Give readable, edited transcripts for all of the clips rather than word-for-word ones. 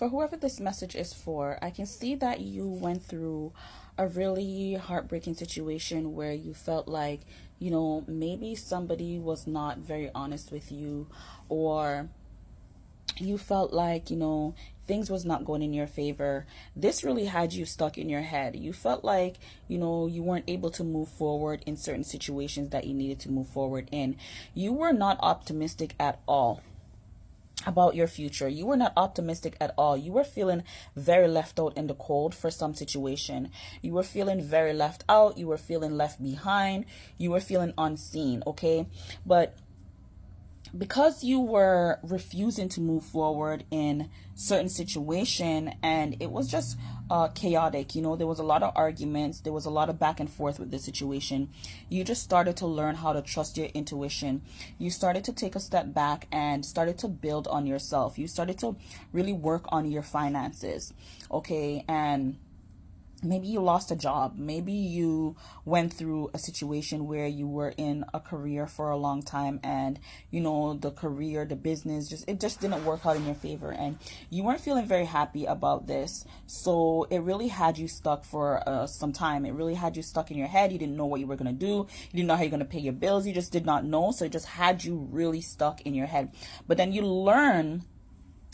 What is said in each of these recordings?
For whoever this message is for, I can see that you went through a really heartbreaking situation where you felt like, maybe somebody was not very honest with you, or you felt like, things was not going in your favor. This really had you stuck in your head. You felt like, you weren't able to move forward in certain situations that you needed to move forward in. You were not optimistic at all about your future. You were not optimistic at all. You were feeling very left out in the cold for some situation. You were feeling very left out. You were feeling left behind. You were feeling unseen, okay? But because you were refusing to move forward in certain situation, and it was just chaotic, there was a lot of arguments, there was a lot of back and forth with the situation. You just started to learn how to trust your intuition. You started to take a step back and started to build on yourself. You started to really work on your finances, okay? And maybe you lost a job. Maybe you went through a situation where you were in a career for a long time, and the career, the business, it just didn't work out in your favor, and you weren't feeling very happy about this. So it really had you stuck for some time. It really had you stuck in your head. You didn't know what you were going to do. You didn't know how you're going to pay your bills. You just did not know. So it just had you really stuck in your head. But then you learn.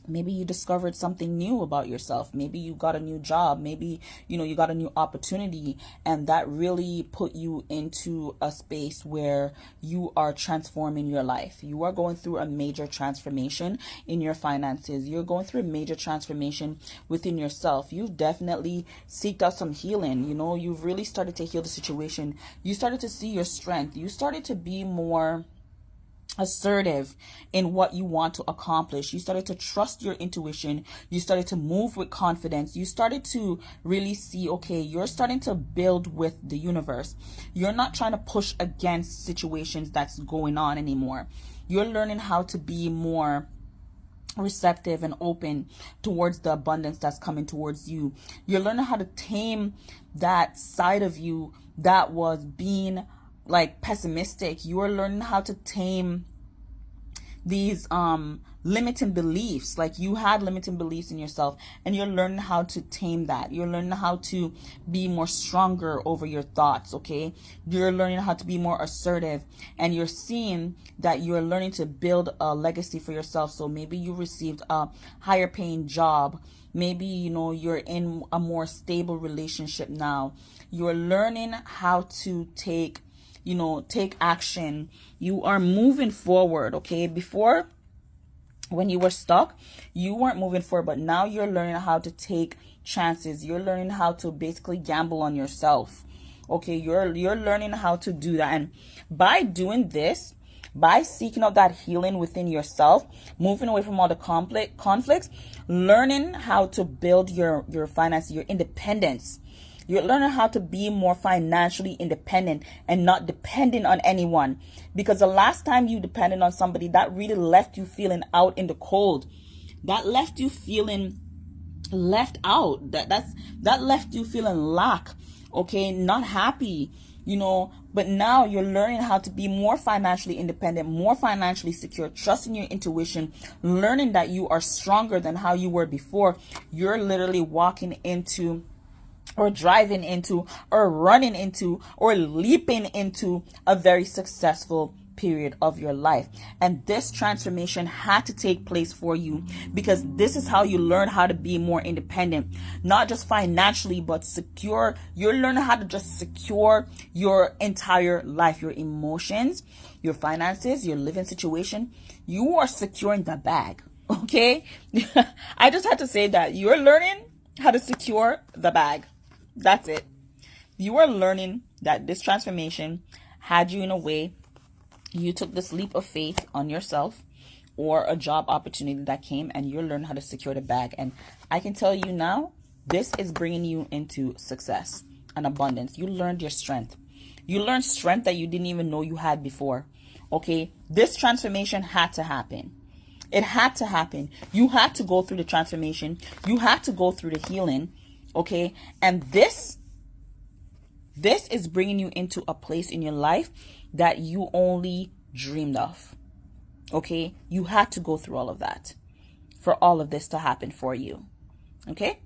Maybe you discovered something new about yourself. Maybe you got a new job. Maybe, you got a new opportunity, and that really put you into a space where you are transforming your life. You are going through a major transformation in your finances. You're going through a major transformation within yourself. You've definitely seeked out some healing. You've really started to heal the situation. You started to see your strength. You started to be more assertive in what you want to accomplish. You started to trust your intuition. You started to move with confidence. You started to really see, okay, you're starting to build with the universe. You're not trying to push against situations that's going on anymore. You're learning how to be more receptive and open towards the abundance that's coming towards you. You're learning how to tame that side of you that was being like pessimistic. You are learning how to tame these limiting beliefs. Like, you had limiting beliefs in yourself, and you're learning how to tame that. You're learning how to be more stronger over your thoughts, okay? You're learning how to be more assertive, and you're seeing that you're learning to build a legacy for yourself. So maybe you received a higher paying job. Maybe, you're in a more stable relationship now. You're learning how to take action. You are moving forward, okay? Before, when you were stuck, you weren't moving forward, but now you're learning how to take chances. You're learning how to basically gamble on yourself, okay? You're learning how to do that. And by doing this, by seeking out that healing within yourself, moving away from all the conflicts, learning how to build your finances, your independence. You're learning how to be more financially independent and not dependent on anyone. Because the last time you depended on somebody, that really left you feeling out in the cold. That left you feeling left out. That left you feeling lack, okay, not happy, but now you're learning how to be more financially independent, more financially secure, trusting your intuition, learning that you are stronger than how you were before. You're literally walking into, or driving into, or running into, or leaping into a very successful period of your life. And this transformation had to take place for you, because this is how you learn how to be more independent, not just financially, but secure. You're learning how to just secure your entire life, your emotions, your finances, your living situation. You are securing the bag, okay? I just had to say that you're learning how to secure the bag. That's it. You are learning that this transformation had you in a way. You took this leap of faith on yourself, or a job opportunity that came, and you're learning how to secure the bag. And I can tell you now, this is bringing you into success and abundance. You learned your strength. You learned strength that you didn't even know you had before. Okay? This transformation had to happen. It had to happen. You had to go through the transformation. You had to go through the healing. Okay? And this is bringing you into a place in your life that you only dreamed of. Okay? You had to go through all of that for all of this to happen for you. Okay?